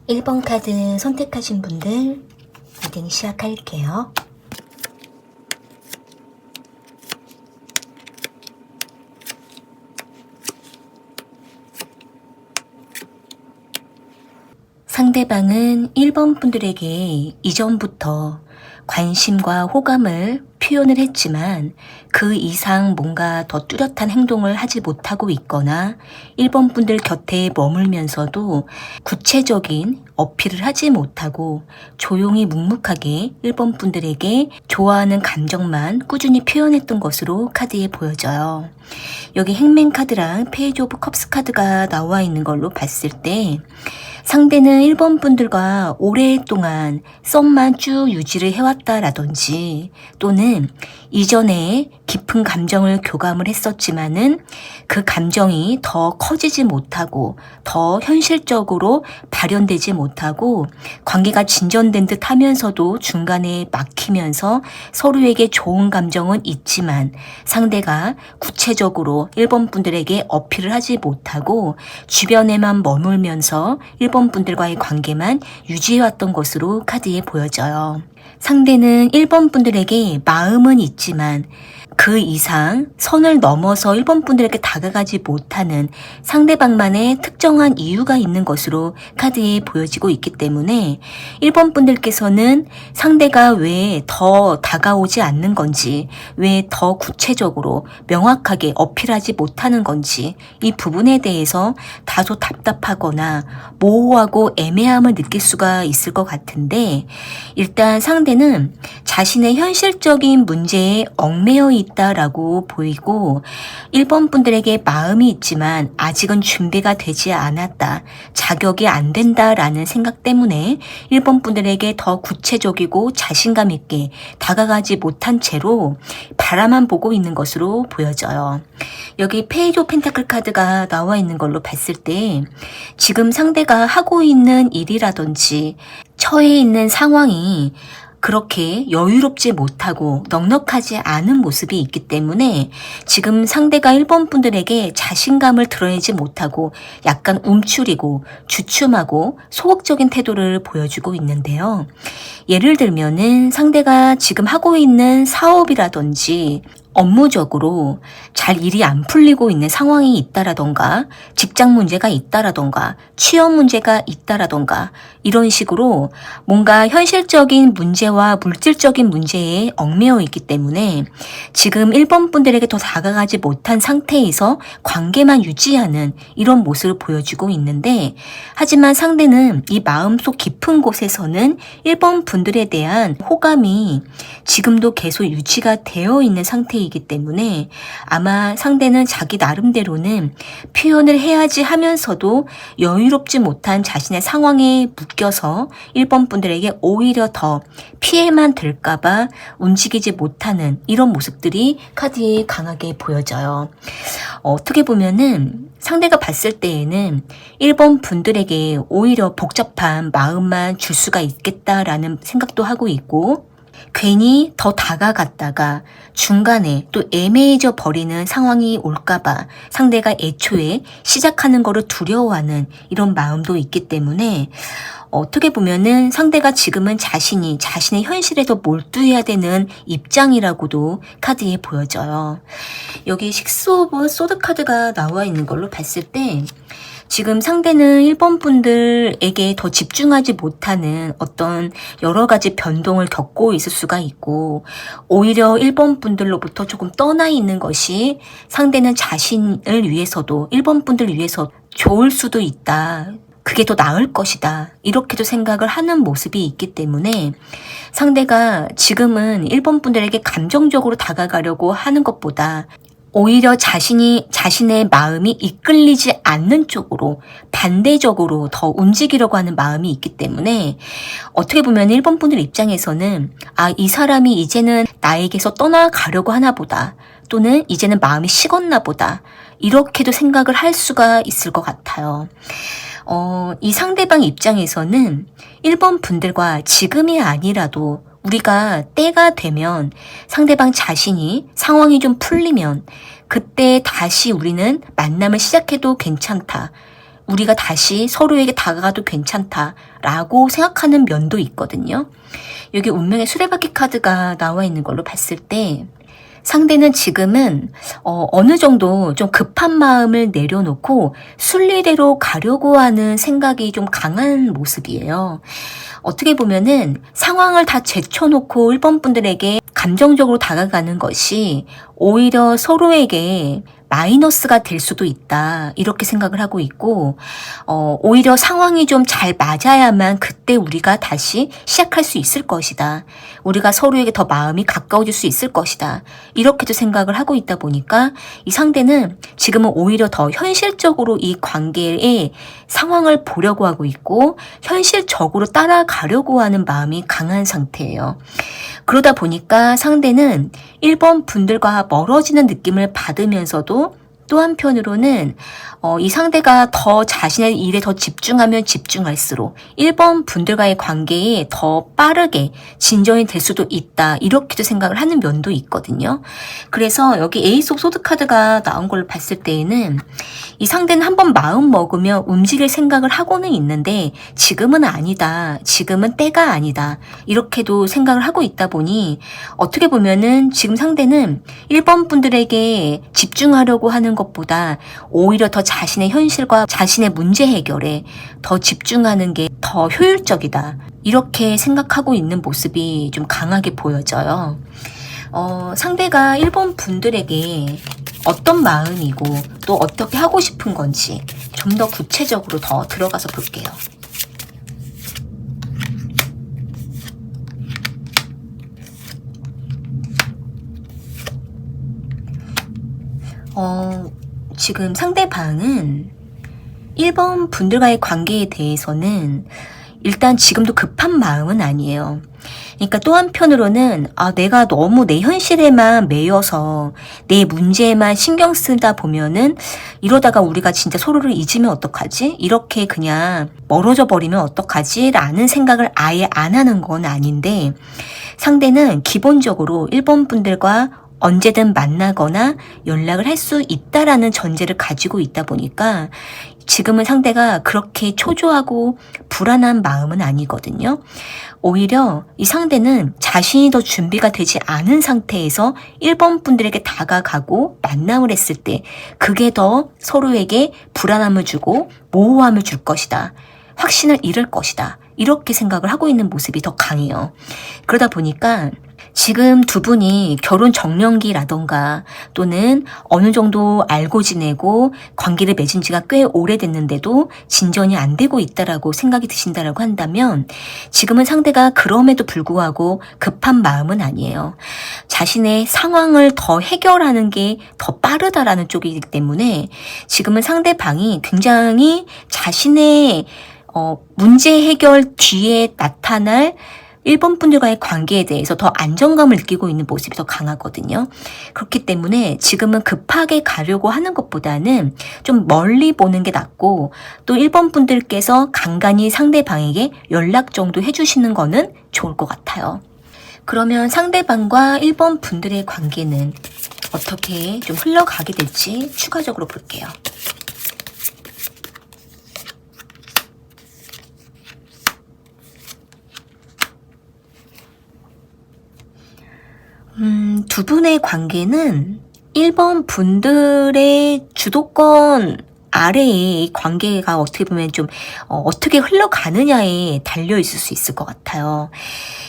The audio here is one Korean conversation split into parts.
1번 카드 선택하신 분들 리딩 시작할게요. 상대방은 1번 분들에게 이전부터 관심과 호감을 표현을 했지만 그 이상 뭔가 더 뚜렷한 행동을 하지 못하고 있거나 1번 분들 곁에 머물면서도 구체적인 어필을 하지 못하고 조용히 묵묵하게 1번 분들에게 좋아하는 감정만 꾸준히 표현했던 것으로 카드에 보여져요. 여기 행맨 카드랑 페이지 오브 컵스 카드가 나와 있는 걸로 봤을 때 상대는 1번 분들과 오랫동안 썸만 쭉 유지를 해왔다라든지 또는 이전에 깊은 감정을 교감을 했었지만은 그 감정이 더 커지지 못하고 더 현실적으로 발현되지 못하고 관계가 진전된 듯 하면서도 중간에 막히면서 서로에게 좋은 감정은 있지만 상대가 구체적으로 1번 분들에게 어필을 하지 못하고 주변에만 머물면서 1번 분들과의 관계만 유지해왔던 것으로 카드에 보여져요. 상대는 1번 분들에게 마음은 있지만 그 이상 선을 넘어서 1번 분들에게 다가가지 못하는 상대방만의 특정한 이유가 있는 것으로 카드에 보여지고 있기 때문에 1번 분들께서는 상대가 왜 더 다가오지 않는 건지, 왜 더 구체적으로 명확하게 어필하지 못하는 건지 이 부분에 대해서 다소 답답하거나 모호하고 애매함을 느낄 수가 있을 것 같은데 일단 상대는 자신의 현실적인 문제에 얽매여 있다라고 보이고 1번 분들에게 마음이 있지만 아직은 준비가 되지 않았다. 자격이 안 된다라는 생각 때문에 1번 분들에게 더 구체적이고 자신감 있게 다가가지 못한 채로 바라만 보고 있는 것으로 보여져요. 여기 페이지 오브 펜타클 카드가 나와 있는 걸로 봤을 때 지금 상대가 하고 있는 일이라든지 처해 있는 상황이 그렇게 여유롭지 못하고 넉넉하지 않은 모습이 있기 때문에 지금 상대가 1번 분들에게 자신감을 드러내지 못하고 약간 움츠리고 주춤하고 소극적인 태도를 보여주고 있는데요. 예를 들면은 상대가 지금 하고 있는 사업이라든지 업무적으로 잘 일이 안 풀리고 있는 상황이 있다라던가 직장 문제가 있다라던가 취업 문제가 있다라던가 이런 식으로 뭔가 현실적인 문제와 물질적인 문제에 얽매여 있기 때문에 지금 1번 분들에게 더 다가가지 못한 상태에서 관계만 유지하는 이런 모습을 보여주고 있는데 하지만 상대는 이 마음속 깊은 곳에서는 1번 분들에 대한 호감이 지금도 계속 유지가 되어 있는 상태이기 때문에 아마 상대는 자기 나름대로는 표현을 해야지 하면서도 여유롭지 못한 자신의 상황에 묶여서 1번 분들에게 오히려 더 피해만 들까봐 움직이지 못하는 이런 모습들이 카드에 강하게 보여져요. 어떻게 보면은 상대가 봤을 때에는 1번 분들에게 오히려 복잡한 마음만 줄 수가 있겠다라는 생각도 하고 있고 괜히 더 다가갔다가 중간에 또 애매해져 버리는 상황이 올까봐 상대가 애초에 시작하는 거를 두려워하는 이런 마음도 있기 때문에 어떻게 보면은 상대가 지금은 자신이 자신의 현실에 더 몰두해야 되는 입장이라고도 카드에 보여져요. 여기 식스 오브 소드 카드가 나와 있는 걸로 봤을 때 지금 상대는 1번 분들에게 더 집중하지 못하는 어떤 여러 가지 변동을 겪고 있을 수가 있고 오히려 1번 분들로부터 조금 떠나 있는 것이 상대는 자신을 위해서도 1번 분들 위해서 좋을 수도 있다. 그게 더 나을 것이다. 이렇게도 생각을 하는 모습이 있기 때문에 상대가 지금은 1번 분들에게 감정적으로 다가가려고 하는 것보다 오히려 자신의 마음이 이끌리지 않는 쪽으로 반대적으로 더 움직이려고 하는 마음이 있기 때문에 어떻게 보면 1번 분들 입장에서는 이 사람이 이제는 나에게서 떠나가려고 하나 보다 또는 이제는 마음이 식었나 보다 이렇게도 생각을 할 수가 있을 것 같아요. 이 상대방 입장에서는 1번 분들과 지금이 아니라도 우리가 때가 되면 상대방 자신이 상황이 좀 풀리면 그때 다시 우리는 만남을 시작해도 괜찮다. 우리가 다시 서로에게 다가가도 괜찮다라고 생각하는 면도 있거든요. 여기 운명의 수레바퀴 카드가 나와 있는 걸로 봤을 때 상대는 지금은 어느 정도 좀 급한 마음을 내려놓고 순리대로 가려고 하는 생각이 좀 강한 모습이에요. 어떻게 보면은 상황을 다 제쳐놓고 1번 분들에게 감정적으로 다가가는 것이 오히려 서로에게 마이너스가 될 수도 있다, 이렇게 생각을 하고 있고, 오히려 상황이 좀 잘 맞아야만 그때 우리가 다시 시작할 수 있을 것이다. 우리가 서로에게 더 마음이 가까워질 수 있을 것이다. 이렇게도 생각을 하고 있다 보니까 이 상대는 지금은 오히려 더 현실적으로 이 관계의 상황을 보려고 하고 있고 현실적으로 따라가려고 하는 마음이 강한 상태예요. 그러다 보니까 상대는 1번 분들과 멀어지는 느낌을 받으면서도 또 한편으로는 이 상대가 더 자신의 일에 더 집중하면 집중할수록 1번 분들과의 관계에 더 빠르게 진전이 될 수도 있다, 이렇게도 생각을 하는 면도 있거든요. 그래서 여기 에이스 오브 소드 카드가 나온 걸 봤을 때에는 이 상대는 한번 마음 먹으면 움직일 생각을 하고는 있는데 지금은 아니다, 지금은 때가 아니다, 이렇게도 생각을 하고 있다 보니 어떻게 보면은 지금 상대는 1번 분들에게 집중하려고 하는 것보다 오히려 더 자신의 현실과 자신의 문제 해결에 더 집중하는 게 더 효율적이다, 이렇게 생각하고 있는 모습이 좀 강하게 보여져요. 상대가 1번 분들에게 어떤 마음이고 또 어떻게 하고 싶은 건지 좀 더 구체적으로 더 들어가서 볼게요. 지금 상대방은 1번 분들과의 관계에 대해서는 일단 지금도 급한 마음은 아니에요. 그러니까 또 한편으로는 내가 너무 내 현실에만 매여서 내 문제에만 신경 쓰다 보면은 이러다가 우리가 진짜 서로를 잊으면 어떡하지? 이렇게 그냥 멀어져 버리면 어떡하지? 라는 생각을 아예 안 하는 건 아닌데, 상대는 기본적으로 1번 분들과 언제든 만나거나 연락을 할 수 있다라는 전제를 가지고 있다 보니까 지금은 상대가 그렇게 초조하고 불안한 마음은 아니거든요. 오히려 이 상대는 자신이 더 준비가 되지 않은 상태에서 1번 분들에게 다가가고 만남을 했을 때 그게 더 서로에게 불안함을 주고 모호함을 줄 것이다, 확신을 잃을 것이다, 이렇게 생각을 하고 있는 모습이 더 강해요. 그러다 보니까 지금 두 분이 결혼 정년기라던가 또는 어느 정도 알고 지내고 관계를 맺은 지가 꽤 오래됐는데도 진전이 안 되고 있다라고 생각이 드신다라고 한다면 지금은 상대가 그럼에도 불구하고 급한 마음은 아니에요. 자신의 상황을 더 해결하는 게 더 빠르다라는 쪽이기 때문에 지금은 상대방이 굉장히 자신의 문제 해결 뒤에 나타날 1번 분들과의 관계에 대해서 더 안정감을 느끼고 있는 모습이 더 강하거든요. 그렇기 때문에 지금은 급하게 가려고 하는 것보다는 좀 멀리 보는 게 낫고, 또 1번 분들께서 간간히 상대방에게 연락 정도 해주시는 거는 좋을 것 같아요. 그러면 상대방과 1번 분들의 관계는 어떻게 좀 흘러가게 될지 추가적으로 볼게요. 두 분의 관계는 1번 분들의 주도권 아래에 이 관계가 어떻게 보면 좀 어떻게 흘러가느냐에 달려 있을 수 있을 것 같아요.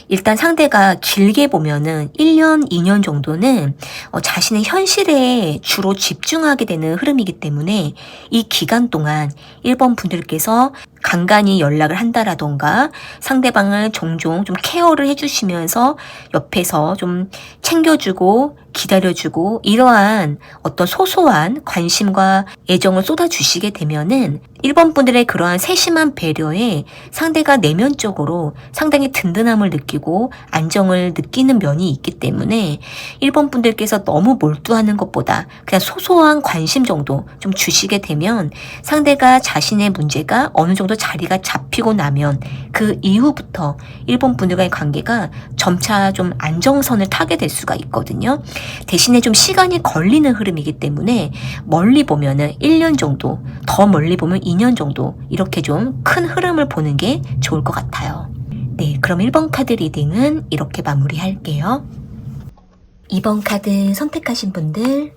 일단 상대가 길게 보면은 1년, 2년 정도는 자신의 현실에 주로 집중하게 되는 흐름이기 때문에 이 기간 동안 1번 분들께서 간간히 연락을 한다라던가 상대방을 종종 좀 케어를 해주시면서 옆에서 좀 챙겨주고 기다려주고 이러한 어떤 소소한 관심과 애정을 쏟아주시게 되면은 1번 분들의 그러한 세심한 배려에 상대가 내면적으로 상당히 든든함을 느끼고 안정을 느끼는 면이 있기 때문에 1번 분들께서 너무 몰두하는 것보다 그냥 소소한 관심 정도 좀 주시게 되면 상대가 자신의 문제가 어느 정도 자리가 잡히고 나면 그 이후부터 1번 분들과의 관계가 점차 좀 안정선을 타게 될 수가 있거든요. 대신에 좀 시간이 걸리는 흐름이기 때문에 멀리 보면은 1년 정도, 더 멀리 보면 2년 정도 이렇게 좀 큰 흐름을 보는 게 좋을 것 같아요. 네, 그럼 1번 카드 리딩은 이렇게 마무리할게요. 2번 카드 선택하신 분들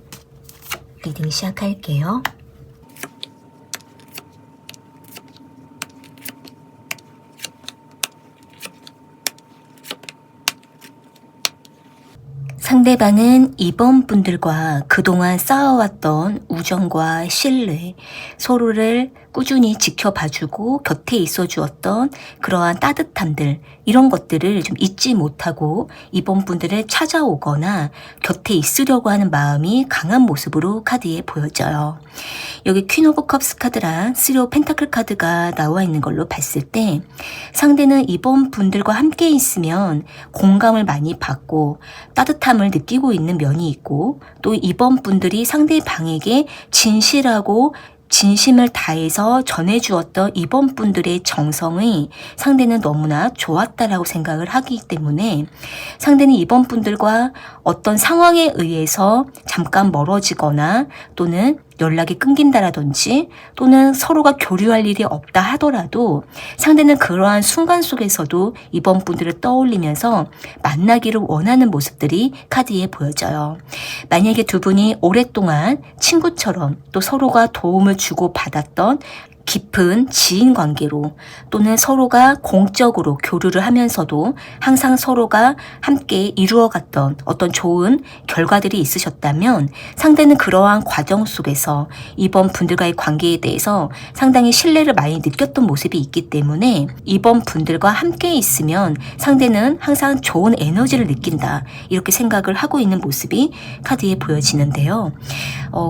리딩 시작할게요. 상대방은 2번 분들과 그동안 쌓아왔던 우정과 신뢰, 서로를 꾸준히 지켜봐주고 곁에 있어주었던 그러한 따뜻함들, 이런 것들을 좀 잊지 못하고 2번 분들을 찾아오거나 곁에 있으려고 하는 마음이 강한 모습으로 카드에 보여져요. 여기 퀸 오브 컵스 카드랑 3 오브 펜타클 카드가 나와 있는 걸로 봤을 때 상대는 2번 분들과 함께 있으면 공감을 많이 받고 따뜻함을 느끼고 있는 면이 있고, 또 2번 분들이 상대방에게 진실하고 진심을 다해서 전해주었던 2번 분들의 정성이 상대는 너무나 좋았다라고 생각을 하기 때문에 상대는 2번 분들과 어떤 상황에 의해서 잠깐 멀어지거나 또는 연락이 끊긴다라든지 또는 서로가 교류할 일이 없다 하더라도 상대는 그러한 순간 속에서도 2번 분들을 떠올리면서 만나기를 원하는 모습들이 카드에 보여져요. 만약에 두 분이 오랫동안 친구처럼 또 서로가 도움을 주고 받았던 깊은 지인 관계로 또는 서로가 공적으로 교류를 하면서도 항상 서로가 함께 이루어갔던 어떤 좋은 결과들이 있으셨다면 상대는 그러한 과정 속에서 이번 분들과의 관계에 대해서 상당히 신뢰를 많이 느꼈던 모습이 있기 때문에 이번 분들과 함께 있으면 상대는 항상 좋은 에너지를 느낀다, 이렇게 생각을 하고 있는 모습이 카드에 보여지는데요.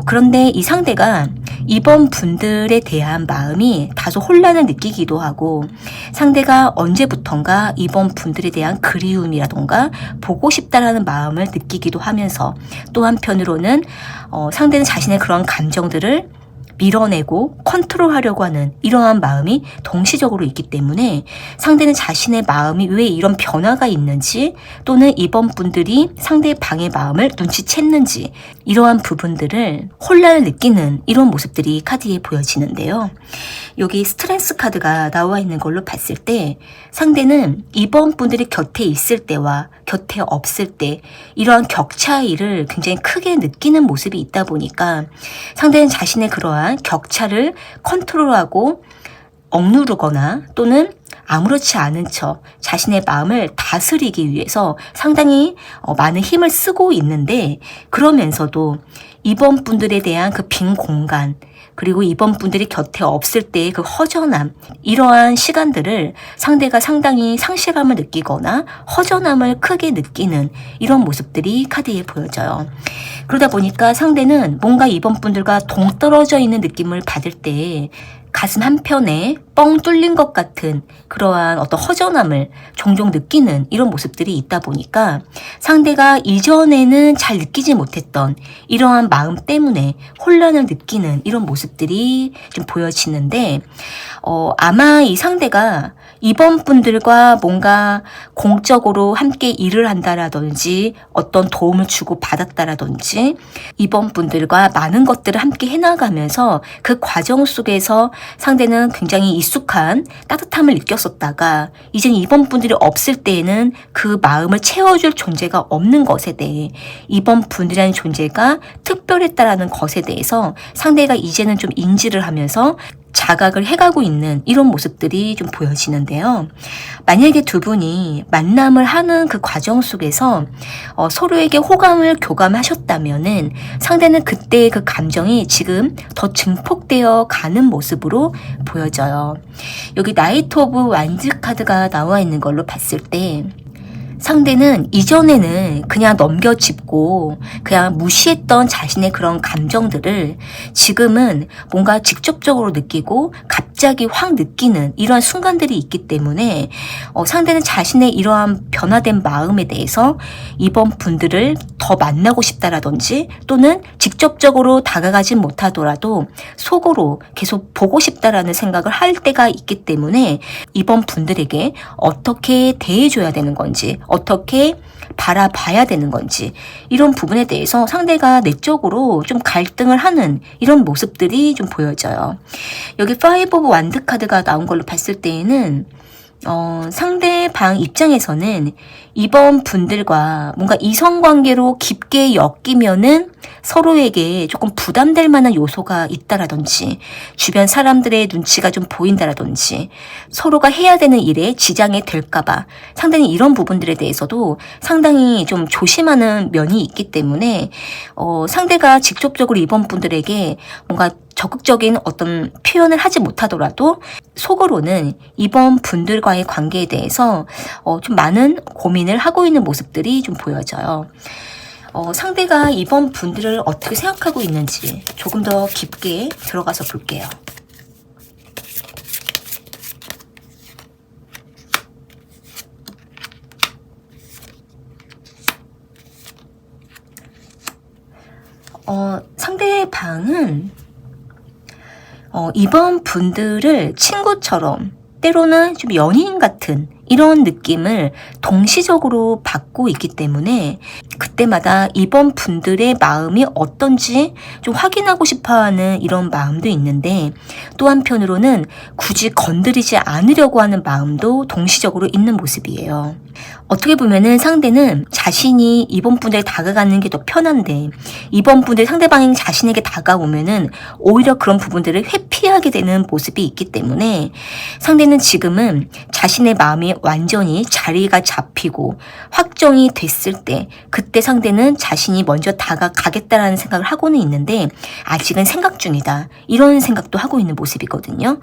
그런데 이 상대가 이번 분들에 대한 마음이 다소 혼란을 느끼기도 하고 상대가 언제부턴가 이번 분들에 대한 그리움이라던가 보고 싶다라는 마음을 느끼기도 하면서 또 한편으로는 상대는 자신의 그런 감정들을 밀어내고 컨트롤하려고 하는 이러한 마음이 동시적으로 있기 때문에 상대는 자신의 마음이 왜 이런 변화가 있는지 또는 이번 분들이 상대방의 마음을 눈치챘는지 이러한 부분들을 혼란을 느끼는 이런 모습들이 카드에 보여지는데요. 여기 스트렝스 카드가 나와 있는 걸로 봤을 때 상대는 이번 분들이 곁에 있을 때와 곁에 없을 때 이러한 격차이를 굉장히 크게 느끼는 모습이 있다 보니까 상대는 자신의 그러한 격차를 컨트롤하고 억누르거나 또는 아무렇지 않은 척 자신의 마음을 다스리기 위해서 상당히 많은 힘을 쓰고 있는데, 그러면서도 이번 분들에 대한 그 빈 공간 그리고 이번 분들이 곁에 없을 때의 그 허전함, 이러한 시간들을 상대가 상당히 상실감을 느끼거나 허전함을 크게 느끼는 이런 모습들이 카드에 보여져요. 그러다 보니까 상대는 뭔가 이번 분들과 동떨어져 있는 느낌을 받을 때 가슴 한편에 뻥 뚫린 것 같은 그러한 어떤 허전함을 종종 느끼는 이런 모습들이 있다 보니까 상대가 이전에는 잘 느끼지 못했던 이러한 마음 때문에 혼란을 느끼는 이런 모습들이 좀 보여지는데, 아마 이 상대가 이번 분들과 뭔가 공적으로 함께 일을 한다라든지 어떤 도움을 주고 받았다라든지 이번 분들과 많은 것들을 함께 해나가면서 그 과정 속에서 상대는 굉장히 익숙한 따뜻함을 느꼈었다가 이젠 이번 분들이 없을 때에는 그 마음을 채워줄 존재가 없는 것에 대해 이번 분들이라는 존재가 특별했다라는 것에 대해서 상대가 이제는 좀 인지를 하면서 자각을 해가고 있는 이런 모습들이 좀 보여지는데요. 만약에 두 분이 만남을 하는 그 과정 속에서 서로에게 호감을 교감하셨다면은 상대는 그때의 그 감정이 지금 더 증폭되어 가는 모습으로 보여져요. 여기 나이트 오브 완즈 카드가 나와 있는 걸로 봤을 때 상대는 이전에는 그냥 넘겨짚고 그냥 무시했던 자신의 그런 감정들을 지금은 뭔가 직접적으로 느끼고 갑자기 확 느끼는 이러한 순간들이 있기 때문에 상대는 자신의 이러한 변화된 마음에 대해서 이번 분들을 더 만나고 싶다라든지 또는 직접적으로 다가가진 못하더라도 속으로 계속 보고 싶다라는 생각을 할 때가 있기 때문에 이번 분들에게 어떻게 대해줘야 되는 건지, 어떻게 바라봐야 되는 건지 이런 부분에 대해서 상대가 내적으로 좀 갈등을 하는 이런 모습들이 좀 보여져요. 여기 5 오브 완드 카드가 나온 걸로 봤을 때에는 상대방 입장에서는 이번 분들과 뭔가 이성관계로 깊게 엮이면은 서로에게 조금 부담될 만한 요소가 있다라든지 주변 사람들의 눈치가 좀 보인다라든지 서로가 해야 되는 일에 지장이 될까봐 상당히 이런 부분들에 대해서도 상당히 좀 조심하는 면이 있기 때문에 상대가 직접적으로 이번 분들에게 뭔가 적극적인 어떤 표현을 하지 못하더라도 속으로는 이번 분들과의 관계에 대해서 좀 많은 고민을 하고 있는 모습들이 좀 보여져요. 상대가 이번 분들을 어떻게 생각하고 있는지 조금 더 깊게 들어가서 볼게요. 상대방은 이번 분들을 친구처럼 때로는 좀 연인 같은 이런 느낌을 동시적으로 받고 있기 때문에 그때마다 이번 분들의 마음이 어떤지 좀 확인하고 싶어하는 이런 마음도 있는데 또 한편으로는 굳이 건드리지 않으려고 하는 마음도 동시적으로 있는 모습이에요. 어떻게 보면은 상대는 자신이 이번 분들에 다가가는 게 더 편한데 이번 분들 상대방이 자신에게 다가오면은 오히려 그런 부분들을 회피하게 되는 모습이 있기 때문에 상대는 지금은 자신의 마음이 완전히 자리가 잡히고 확정이 됐을 때 그때 상대는 자신이 먼저 다가가겠다라는 생각을 하고는 있는데 아직은 생각 중이다. 이런 생각도 하고 있는 모습이거든요.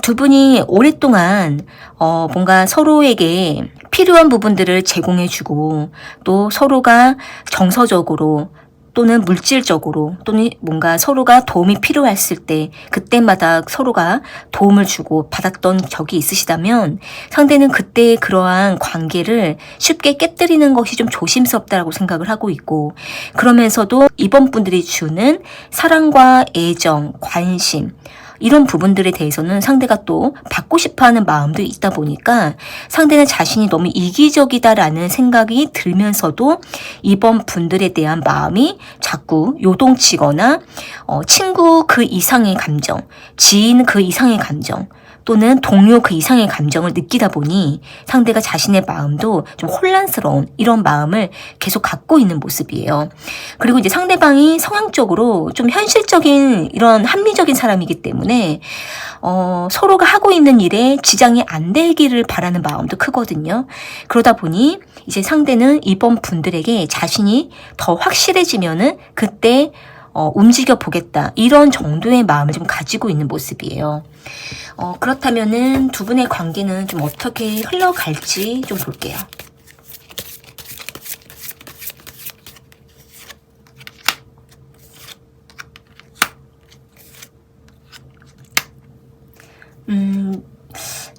두 분이 오랫동안 뭔가 서로에게 필요한 부분들을 제공해주고 또 서로가 정서적으로 또는 물질적으로 또는 뭔가 서로가 도움이 필요했을 때 그때마다 서로가 도움을 주고 받았던 적이 있으시다면 상대는 그때의 그러한 관계를 쉽게 깨뜨리는 것이 좀 조심스럽다고 생각을 하고 있고 그러면서도 이번 분들이 주는 사랑과 애정, 관심 이런 부분들에 대해서는 상대가 또 받고 싶어하는 마음도 있다 보니까 상대는 자신이 너무 이기적이다라는 생각이 들면서도 이번 분들에 대한 마음이 자꾸 요동치거나 친구 그 이상의 감정, 지인 그 이상의 감정 또는 동료 그 이상의 감정을 느끼다 보니 상대가 자신의 마음도 좀 혼란스러운 이런 마음을 계속 갖고 있는 모습이에요. 그리고 이제 상대방이 성향적으로 좀 현실적인 이런 합리적인 사람이기 때문에 서로가 하고 있는 일에 지장이 안 되기를 바라는 마음도 크거든요. 그러다 보니 이제 상대는 이번 분들에게 자신이 더 확실해지면은 그때 움직여 보겠다 이런 정도의 마음을 좀 가지고 있는 모습이에요. 그렇다면은 두 분의 관계는 좀 어떻게 흘러갈지 좀 볼게요.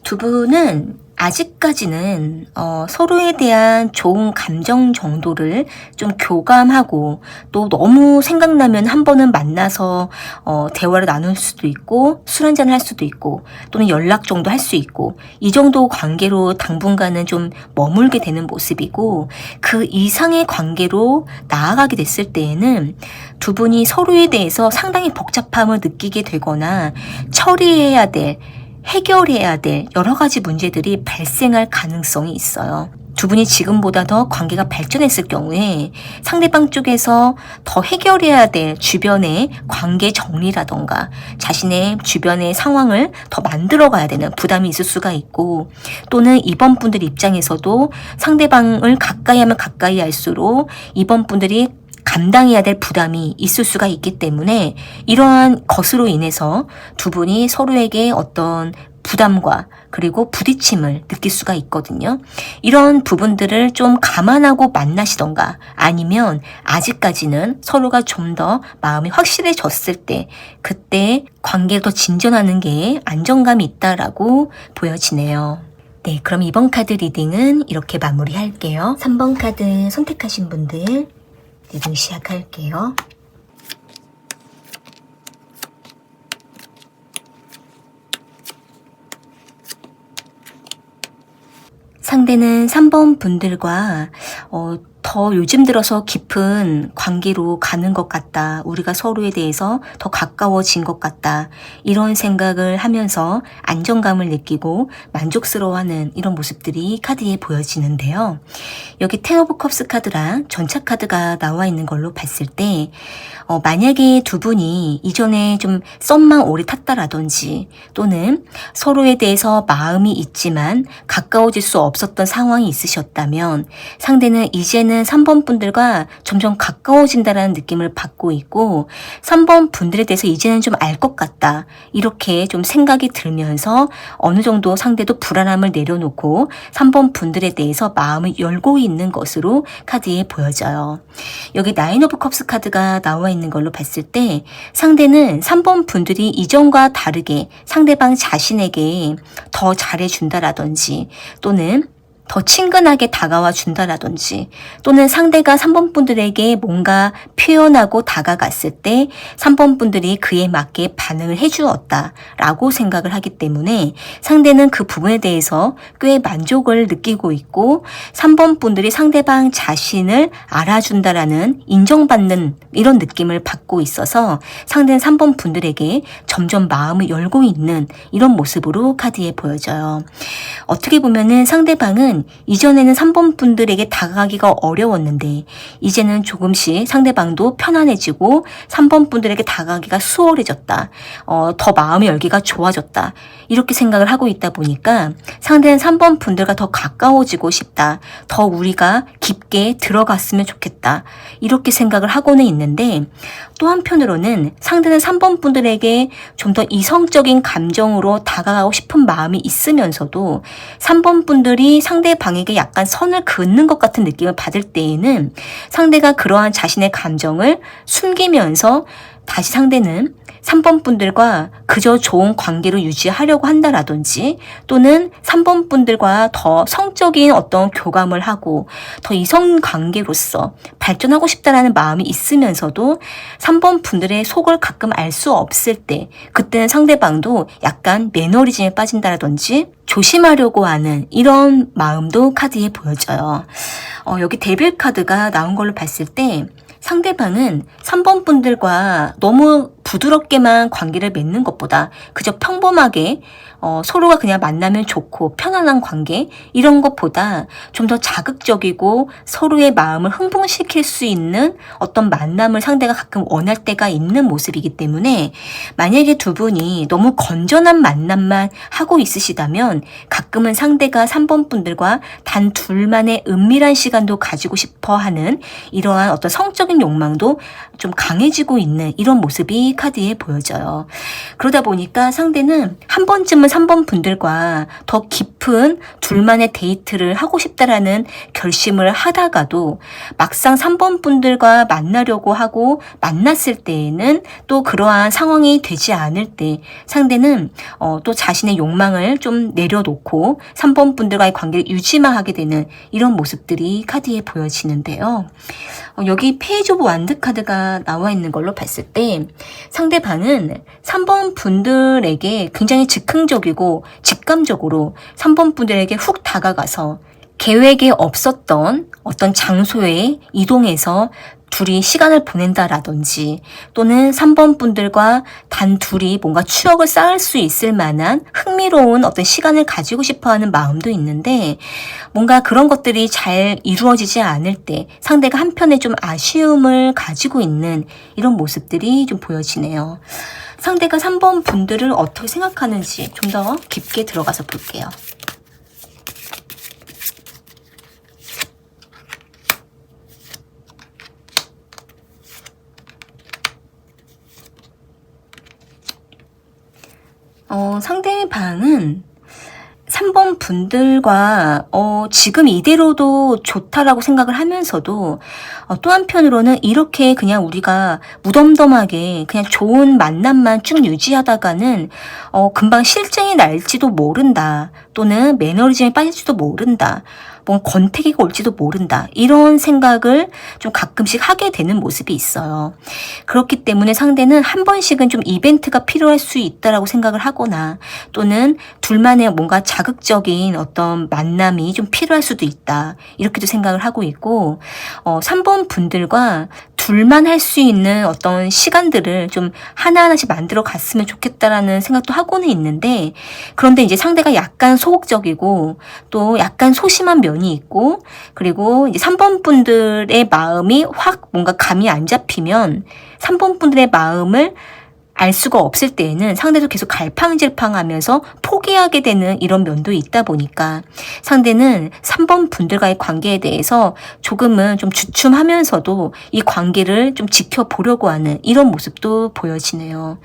두 분은 아직까지는 서로에 대한 좋은 감정 정도를 좀 교감하고 또 너무 생각나면 한 번은 만나서 대화를 나눌 수도 있고 술 한잔 할 수도 있고 또는 연락 정도 할 수 있고 이 정도 관계로 당분간은 좀 머물게 되는 모습이고 그 이상의 관계로 나아가게 됐을 때에는 두 분이 서로에 대해서 상당히 복잡함을 느끼게 되거나 처리해야 될 해결해야 될 여러 가지 문제들이 발생할 가능성이 있어요. 두 분이 지금보다 더 관계가 발전했을 경우에 상대방 쪽에서 더 해결해야 될 주변의 관계 정리라던가 자신의 주변의 상황을 더 만들어 가야 되는 부담이 있을 수가 있고 또는 이번 분들 입장에서도 상대방을 가까이 하면 가까이 할수록 이번 분들이 감당해야 될 부담이 있을 수가 있기 때문에 이러한 것으로 인해서 두 분이 서로에게 어떤 부담과 그리고 부딪힘을 느낄 수가 있거든요. 이런 부분들을 좀 감안하고 만나시던가 아니면 아직까지는 서로가 좀 더 마음이 확실해졌을 때 그때 관계가 더 진전하는 게 안정감이 있다라고 보여지네요. 네, 그럼 이번 카드 리딩은 이렇게 마무리할게요. 3번 카드 선택하신 분들 리딩 시작할게요. 상대는 3번 분들과 더 요즘 들어서 깊은 관계로 가는 것 같다. 우리가 서로에 대해서 더 가까워진 것 같다. 이런 생각을 하면서 안정감을 느끼고 만족스러워하는 이런 모습들이 카드에 보여지는데요. 여기 텐 오브 컵스 카드랑 전차 카드가 나와 있는 걸로 봤을 때 만약에 두 분이 이전에 좀 썸만 오래 탔다라든지 또는 서로에 대해서 마음이 있지만 가까워질 수 없었던 상황이 있으셨다면 상대는 이제는 3번 분들과 점점 가까워진다라는 느낌을 받고 있고 3번 분들에 대해서 이제는 좀 알 것 같다. 이렇게 좀 생각이 들면서 어느 정도 상대도 불안함을 내려놓고 3번 분들에 대해서 마음을 열고 있는 것으로 카드에 보여져요. 여기 나인 오브 컵스 카드가 나와 있는 걸로 봤을 때 상대는 3번 분들이 이전과 다르게 상대방 자신에게 더 잘해준다라든지 또는 더 친근하게 다가와 준다라든지 또는 상대가 3번 분들에게 뭔가 표현하고 다가갔을 때 3번 분들이 그에 맞게 반응을 해주었다라고 생각을 하기 때문에 상대는 그 부분에 대해서 꽤 만족을 느끼고 있고 3번 분들이 상대방 자신을 알아준다라는 인정받는 이런 느낌을 받고 있어서 상대는 3번 분들에게 점점 마음을 열고 있는 이런 모습으로 카드에 보여져요. 어떻게 보면은 상대방은 이전에는 3번 분들에게 다가가기가 어려웠는데 이제는 조금씩 상대방도 편안해지고 3번 분들에게 다가가기가 수월해졌다. 더 마음의 열기가 좋아졌다. 이렇게 생각을 하고 있다 보니까 상대는 3번 분들과 더 가까워지고 싶다. 더 우리가 깊게 들어갔으면 좋겠다. 이렇게 생각을 하고는 있는데 또 한편으로는 상대는 3번 분들에게 좀 더 이성적인 감정으로 다가가고 싶은 마음이 있으면서도 3번 분들이 상대방에게 약간 선을 긋는 것 같은 느낌을 받을 때에는 상대가 그러한 자신의 감정을 숨기면서 다시 상대는 3번 분들과 그저 좋은 관계를 유지하려고 한다라든지 또는 3번 분들과 더 성적인 어떤 교감을 하고 더 이성 관계로서 발전하고 싶다라는 마음이 있으면서도 3번 분들의 속을 가끔 알 수 없을 때 그때는 상대방도 약간 매너리즘에 빠진다라든지 조심하려고 하는 이런 마음도 카드에 보여져요. 여기 데빌 카드가 나온 걸로 봤을 때 상대방은 3번 분들과 너무 부드럽게만 관계를 맺는 것보다 그저 평범하게 서로가 그냥 만나면 좋고 편안한 관계 이런 것보다 좀 더 자극적이고 서로의 마음을 흥분시킬 수 있는 어떤 만남을 상대가 가끔 원할 때가 있는 모습이기 때문에 만약에 두 분이 너무 건전한 만남만 하고 있으시다면 가끔은 상대가 3번 분들과 단 둘만의 은밀한 시간도 가지고 싶어 하는 이러한 어떤 성적인 욕망도 좀 강해지고 있는 이런 모습이 카드에 보여져요. 그러다 보니까 상대는 한 번쯤은 3번 분들과 더 깊은 둘만의 데이트를 하고 싶다라는 결심을 하다가도 막상 3번 분들과 만나려고 하고 만났을 때에는 또 그러한 상황이 되지 않을 때 상대는 또 자신의 욕망을 좀 내려놓고 3번 분들과의 관계를 유지만 하게 되는 이런 모습들이 카드에 보여지는데요. 여기 페이지 오브 완드 카드가 나와 있는 걸로 봤을 때 상대방은 3번 분들에게 굉장히 즉흥적이고 직감적으로 3번 분들에게 훅 다가가서 계획에 없었던 어떤 장소에 이동해서 둘이 시간을 보낸다라든지 또는 3번 분들과 단 둘이 뭔가 추억을 쌓을 수 있을 만한 흥미로운 어떤 시간을 가지고 싶어하는 마음도 있는데 뭔가 그런 것들이 잘 이루어지지 않을 때 상대가 한편에 좀 아쉬움을 가지고 있는 이런 모습들이 좀 보여지네요. 상대가 3번 분들을 어떻게 생각하는지 좀 더 깊게 들어가서 볼게요. 상대방은 3번 분들과 지금 이대로도 좋다라고 생각을 하면서도 또 한편으로는 이렇게 그냥 우리가 무덤덤하게 그냥 좋은 만남만 쭉 유지하다가는 금방 실증이 날지도 모른다. 또는 매너리즘에 빠질지도 모른다. 뭔가 권태기가 올지도 모른다. 이런 생각을 좀 가끔씩 하게 되는 모습이 있어요. 그렇기 때문에 상대는 한 번씩은 좀 이벤트가 필요할 수 있다라고 생각을 하거나 또는 둘만의 뭔가 자극적인 어떤 만남이 좀 필요할 수도 있다. 이렇게도 생각을 하고 있고 3번 분들과 둘만 할 수 있는 어떤 시간들을 좀 하나하나씩 만들어 갔으면 좋겠다라는 생각도 하고는 있는데 그런데 이제 상대가 약간 소극적이고 또 약간 소심한 면이 있고 그리고 이제 3번 분들의 마음이 확 뭔가 감이 안 잡히면 3번 분들의 마음을 알 수가 없을 때에는 상대도 계속 갈팡질팡하면서 포기하게 되는 이런 면도 있다 보니까 상대는 3번 분들과의 관계에 대해서 조금은 좀 주춤하면서도 이 관계를 좀 지켜보려고 하는 이런 모습도 보여지네요.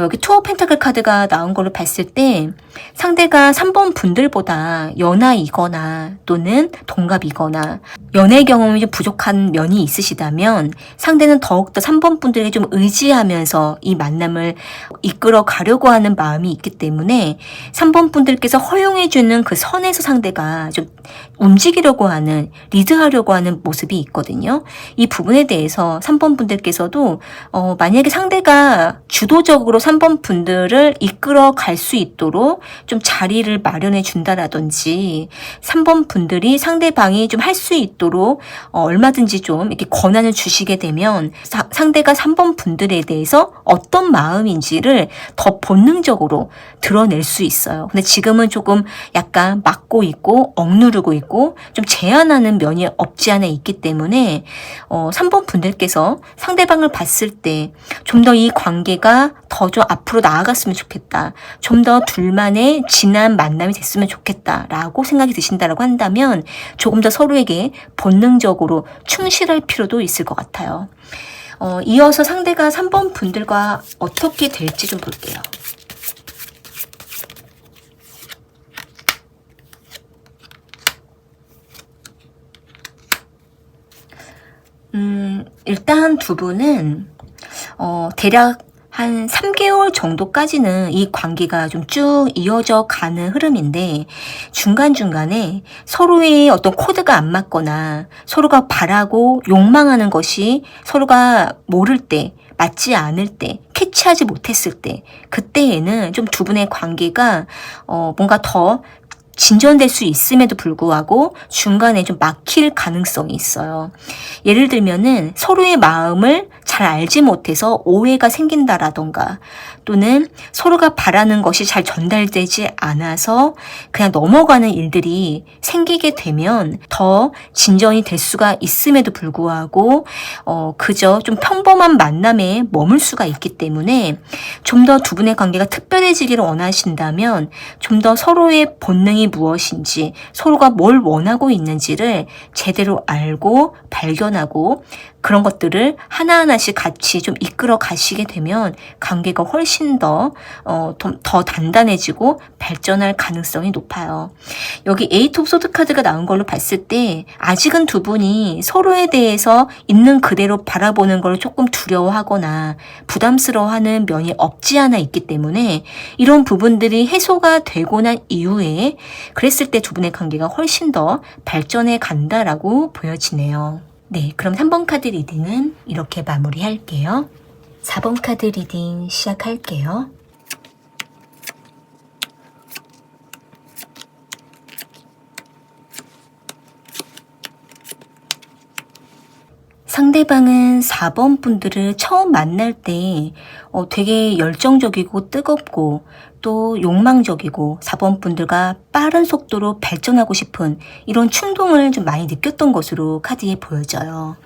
여기 투어 펜타클 카드가 나온 걸로 봤을 때 상대가 3번 분들보다 연하이거나 또는 동갑이거나 연애 경험이 좀 부족한 면이 있으시다면 상대는 더욱더 3번 분들에게 좀 의지하면서 이 만남을 이끌어 가려고 하는 마음이 있기 때문에 3번 분들께서 허용해주는 그 선에서 상대가 좀 움직이려고 하는, 리드하려고 하는 모습이 있거든요. 이 부분에 대해서 3번 분들께서도 만약에 상대가 주도적으로 3번 분들을 이끌어 갈 수 있도록 좀 자리를 마련해 준다라든지 3번 분들이 상대방이 좀 할 수 있도록 얼마든지 좀 이렇게 권한을 주시게 되면 상대가 3번 분들에 대해서 어떤 마음인지를 더 본능적으로 드러낼 수 있어요. 근데 지금은 조금 약간 막고 있고 억누르고 있고 좀 제한하는 면이 없지 않아 있기 때문에 3번 분들께서 상대방을 봤을 때 좀 더 이 관계가 더 좀 앞으로 나아갔으면 좋겠다. 좀 더 둘만의 진한 만남이 됐으면 좋겠다 라고 생각이 드신다라고 한다면 조금 더 서로에게 본능적으로 충실할 필요도 있을 것 같아요. 이어서 상대가 3번 분들과 어떻게 될지 좀 볼게요. 일단 두 분은 대략 한 3개월 정도까지는 이 관계가 좀 쭉 이어져 가는 흐름인데 중간중간에 서로의 어떤 코드가 안 맞거나 서로가 바라고 욕망하는 것이 서로가 모를 때, 맞지 않을 때, 캐치하지 못했을 때 그때에는 좀 두 분의 관계가 뭔가 더 진전될 수 있음에도 불구하고 중간에 좀 막힐 가능성이 있어요. 예를 들면은 서로의 마음을 잘 알지 못해서 오해가 생긴다라던가 또는 서로가 바라는 것이 잘 전달되지 않아서 그냥 넘어가는 일들이 생기게 되면 더 진전이 될 수가 있음에도 불구하고 그저 좀 평범한 만남에 머물 수가 있기 때문에 좀 더 두 분의 관계가 특별해지기를 원하신다면 좀 더 서로의 본능이 무엇인지 서로가 뭘 원하고 있는지를 제대로 알고 발견하고 그런 것들을 하나하나씩 같이 좀 이끌어 가시게 되면 관계가 훨씬 더 단단해지고 발전할 가능성이 높아요. 여기 에이트 오브 소드 카드가 나온 걸로 봤을 때 아직은 두 분이 서로에 대해서 있는 그대로 바라보는 걸 조금 두려워하거나 부담스러워하는 면이 없지 않아 있기 때문에 이런 부분들이 해소가 되고 난 이후에 그랬을 때 두 분의 관계가 훨씬 더 발전해 간다라고 보여지네요. 네, 그럼 3번 카드 리딩은 이렇게 마무리할게요. 4번 카드 리딩 시작할게요. 상대방은 4번 분들을 처음 만날 때 되게 열정적이고 뜨겁고 또 욕망적이고 4번 분들과 빠른 속도로 발전하고 싶은 이런 충동을 좀 많이 느꼈던 것으로 카드에 보여져요.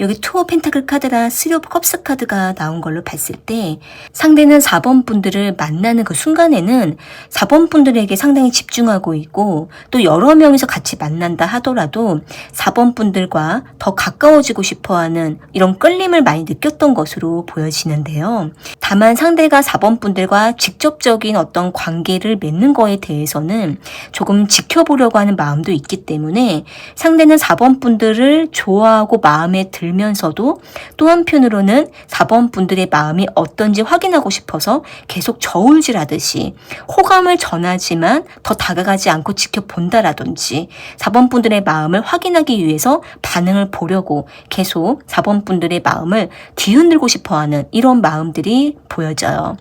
여기 투어 펜타클 카드랑 쓰리 오브 컵스 카드가 나온 걸로 봤을 때 상대는 4번 분들을 만나는 그 순간에는 4번 분들에게 상당히 집중하고 있고 또 여러 명이서 같이 만난다 하더라도 4번 분들과 더 가까워지고 싶어하는 이런 끌림을 많이 느꼈던 것으로 보여지는데요. 다만 상대가 4번 분들과 직접적인 어떤 관계를 맺는 거에 대해서는 조금 지켜보려고 하는 마음도 있기 때문에 상대는 4번 분들을 좋아하고 마음에 들면서도 또 한편으로는 4번 분들의 마음이 어떤지 확인하고 싶어서 계속 저울질하듯이 호감을 전하지만 더 다가가지 않고 지켜본다라든지 4번 분들의 마음을 확인하기 위해서 반응을 보려고 계속 4번 분들의 마음을 뒤흔들고 싶어하는 이런 마음들이 보여져요.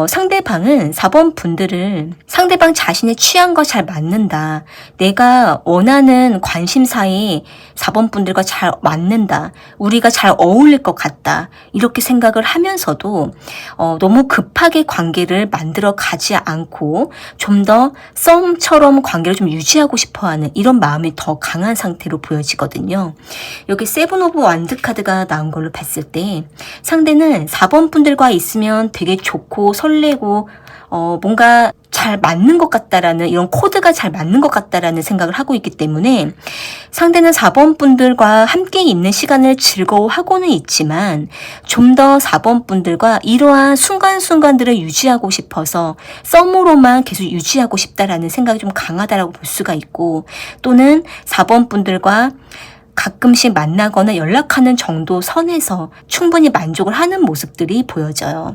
상대방은 4번 분들을 상대방 자신의 취향과 잘 맞는다. 내가 원하는 관심사에 4번 분들과 잘 맞는다. 우리가 잘 어울릴 것 같다. 이렇게 생각을 하면서도 너무 급하게 관계를 만들어 가지 않고 좀 더 썸처럼 관계를 좀 유지하고 싶어하는 이런 마음이 더 강한 상태로 보여지거든요. 여기 세븐 오브 완드 카드가 나온 걸로 봤을 때 상대는 4번 분들과 있으면 되게 좋고 설레고 뭔가 잘 맞는 것 같다라는 이런 코드가 잘 맞는 것 같다라는 생각을 하고 있기 때문에 상대는 4번 분들과 함께 있는 시간을 즐거워하고는 있지만 좀 더 4번 분들과 이러한 순간순간들을 유지하고 싶어서 썸으로만 계속 유지하고 싶다라는 생각이 좀 강하다라고 볼 수가 있고 또는 4번 분들과 가끔씩 만나거나 연락하는 정도 선에서 충분히 만족을 하는 모습들이 보여져요.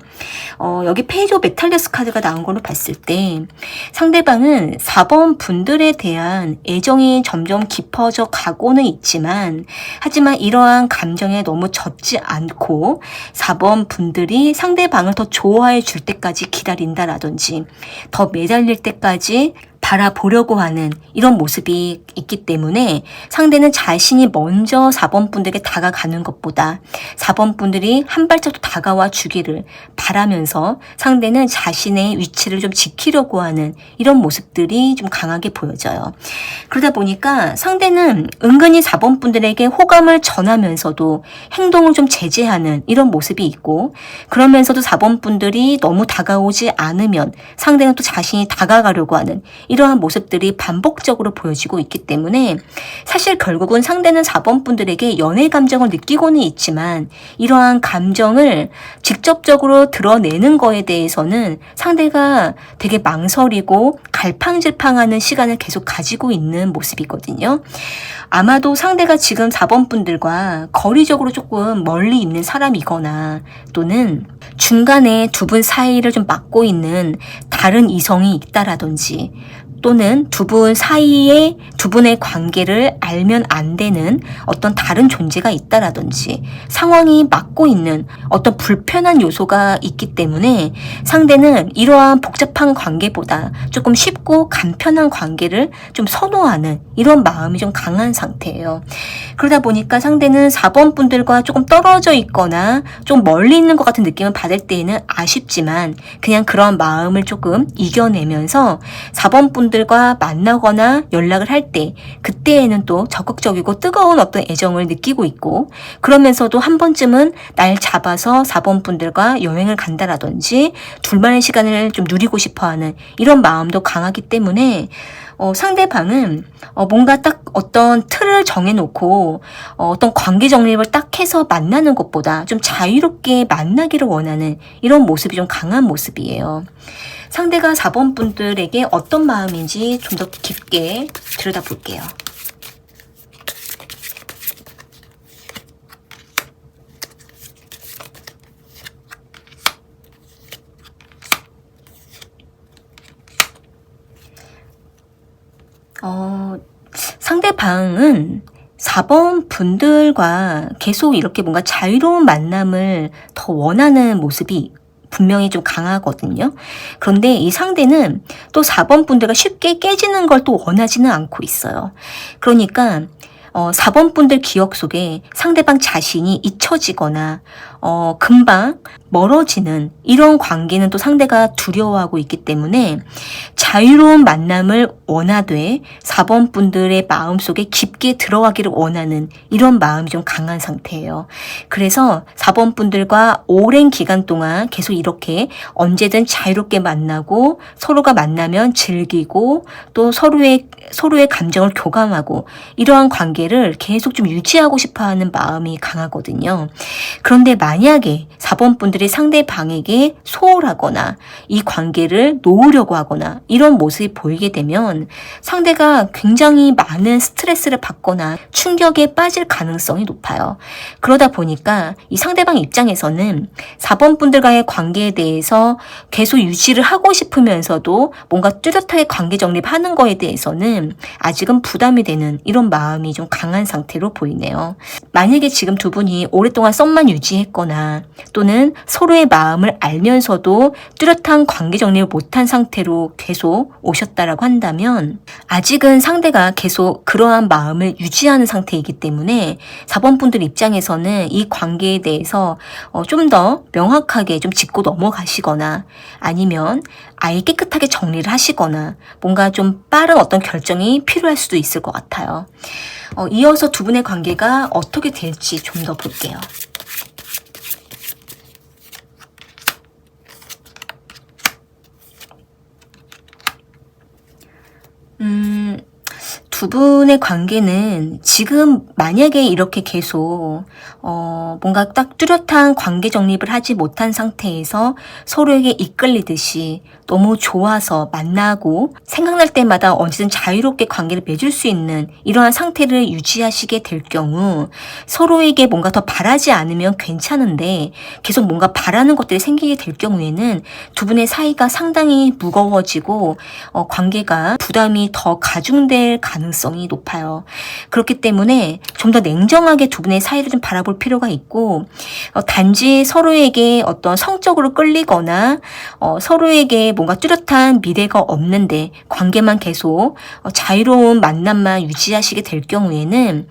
여기 페이지 오브 메탈리스 카드가 나온 걸로 봤을 때 상대방은 4번 분들에 대한 애정이 점점 깊어져 가고는 있지만 하지만 이러한 감정에 너무 젖지 않고 4번 분들이 상대방을 더 좋아해 줄 때까지 기다린다라든지 더 매달릴 때까지 바라보려고 하는 이런 모습이 있기 때문에 상대는 자신이 먼저 4번 분들에게 다가가는 것보다 4번 분들이 한 발짝 더 다가와 주기를 바라면서 상대는 자신의 위치를 좀 지키려고 하는 이런 모습들이 좀 강하게 보여져요. 그러다 보니까 상대는 은근히 4번 분들에게 호감을 전하면서도 행동을 좀 제재하는 이런 모습이 있고 그러면서도 4번 분들이 너무 다가오지 않으면 상대는 또 자신이 다가가려고 하는 이러한 모습들이 반복적으로 보여지고 있기 때문에 사실 결국은 상대는 4번 분들에게 연애 감정을 느끼고는 있지만 이러한 감정을 직접적으로 드러내는 거에 대해서는 상대가 되게 망설이고 갈팡질팡하는 시간을 계속 가지고 있는 모습이거든요. 아마도 상대가 지금 4번 분들과 거리적으로 조금 멀리 있는 사람이거나 또는 중간에 두 분 사이를 좀 막고 있는 다른 이성이 있다라든지 또는 두 분 사이에 두 분의 관계를 알면 안 되는 어떤 다른 존재가 있다라든지 상황이 막고 있는 어떤 불편한 요소가 있기 때문에 상대는 이러한 복잡한 관계보다 조금 쉽고 간편한 관계를 좀 선호하는 이런 마음이 좀 강한 상태예요. 그러다 보니까 상대는 4번 분들과 조금 떨어져 있거나 좀 멀리 있는 것 같은 느낌을 받을 때에는 아쉽지만 그냥 그런 마음을 조금 이겨내면서 4번 분들과 만나거나 연락을 할 때 그때에는 또 적극적이고 뜨거운 어떤 애정을 느끼고 있고 그러면서도 한 번쯤은 날 잡아서 4번 분들과 여행을 간다라든지 둘만의 시간을 좀 누리고 싶어하는 이런 마음도 강하기 때문에 상대방은 뭔가 딱 어떤 틀을 정해놓고 어떤 관계 정립을 딱 해서 만나는 것보다 좀 자유롭게 만나기를 원하는 이런 모습이 좀 강한 모습이에요. 상대가 4번 분들에게 어떤 마음인지 좀 더 깊게 들여다볼게요. 상대방은 4번 분들과 계속 이렇게 뭔가 자유로운 만남을 더 원하는 모습이 분명히 좀 강하거든요. 그런데 이 상대는 또 4번 분들과 쉽게 깨지는 걸 또 원하지는 않고 있어요. 그러니까 4번 분들 기억 속에 상대방 자신이 잊혀지거나 금방 멀어지는 이런 관계는 또 상대가 두려워하고 있기 때문에 자유로운 만남을 원하되 4번 분들의 마음속에 깊게 들어가기를 원하는 이런 마음이 좀 강한 상태예요. 그래서 4번 분들과 오랜 기간 동안 계속 이렇게 언제든 자유롭게 만나고 서로가 만나면 즐기고 또 서로의 감정을 교감하고 이러한 관계를 계속 좀 유지하고 싶어하는 마음이 강하거든요. 그런데 만약에 4번 분들이 상대방에게 소홀하거나 이 관계를 놓으려고 하거나 이런 모습이 보이게 되면 상대가 굉장히 많은 스트레스를 받거나 충격에 빠질 가능성이 높아요. 그러다 보니까 이 상대방 입장에서는 4번 분들과의 관계에 대해서 계속 유지를 하고 싶으면서도 뭔가 뚜렷하게 관계 정립하는 거에 대해서는 아직은 부담이 되는 이런 마음이 좀 강한 상태로 보이네요. 만약에 지금 두 분이 오랫동안 썸만 유지했거나 또는 서로의 마음을 알면서도 뚜렷한 관계 정립을 못한 상태로 계속 오셨다라고 한다면 아직은 상대가 계속 그러한 마음을 유지하는 상태이기 때문에 4번 분들 입장에서는 이 관계에 대해서 좀 더 명확하게 좀 짚고 넘어가시거나 아니면 아예 깨끗하게 정리를 하시거나 뭔가 좀 빠른 어떤 결정이 필요할 수도 있을 것 같아요. 이어서 두 분의 관계가 어떻게 될지 좀 더 볼게요. 두 분의 관계는 지금 만약에 이렇게 계속 뭔가 딱 뚜렷한 관계 정립을 하지 못한 상태에서 서로에게 이끌리듯이 너무 좋아서 만나고 생각날 때마다 언제든 자유롭게 관계를 맺을 수 있는 이러한 상태를 유지하시게 될 경우 서로에게 뭔가 더 바라지 않으면 괜찮은데 계속 뭔가 바라는 것들이 생기게 될 경우에는 두 분의 사이가 상당히 무거워지고 관계가 부담이 더 가중될 가능성이 높아요. 그렇기 때문에 좀 더 냉정하게 두 분의 사이를 좀 바라볼 필요가 있고 단지 서로에게 어떤 성적으로 끌리거나 서로에게 뭔가 뚜렷한 미래가 없는데 관계만 계속 자유로운 만남만 유지하시게 될 경우에는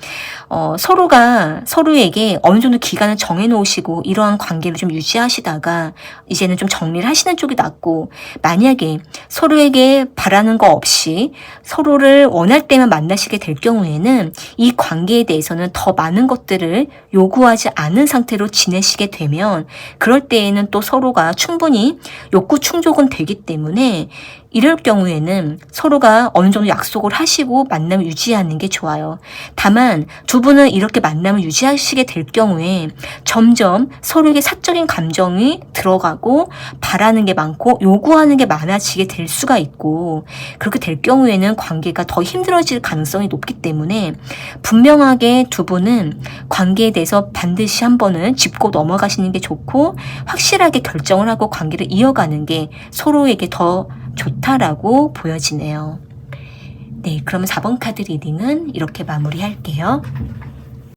서로가 서로에게 어느 정도 기간을 정해놓으시고 이러한 관계를 좀 유지하시다가 이제는 좀 정리를 하시는 쪽이 낫고 만약에 서로에게 바라는 거 없이 서로를 원할 때만 만나시게 될 경우에는 이 관계에 대해서는 더 많은 것들을 요구하지 않은 상태로 지내시게 되면 그럴 때에는 또 서로가 충분히 욕구 충족은 되기 때문에 이럴 경우에는 서로가 어느 정도 약속을 하시고 만남을 유지하는 게 좋아요. 다만 두 분은 이렇게 만남을 유지하시게 될 경우에 점점 서로에게 사적인 감정이 들어가고 바라는 게 많고 요구하는 게 많아지게 될 수가 있고 그렇게 될 경우에는 관계가 더 힘들어질 가능성이 높기 때문에 분명하게 두 분은 관계에 대해서 반드시 한 번은 짚고 넘어가시는 게 좋고 확실하게 결정을 하고 관계를 이어가는 게 서로에게 더 좋다라고 보여지네요. 네, 그럼 4번 카드 리딩은 이렇게 마무리할게요.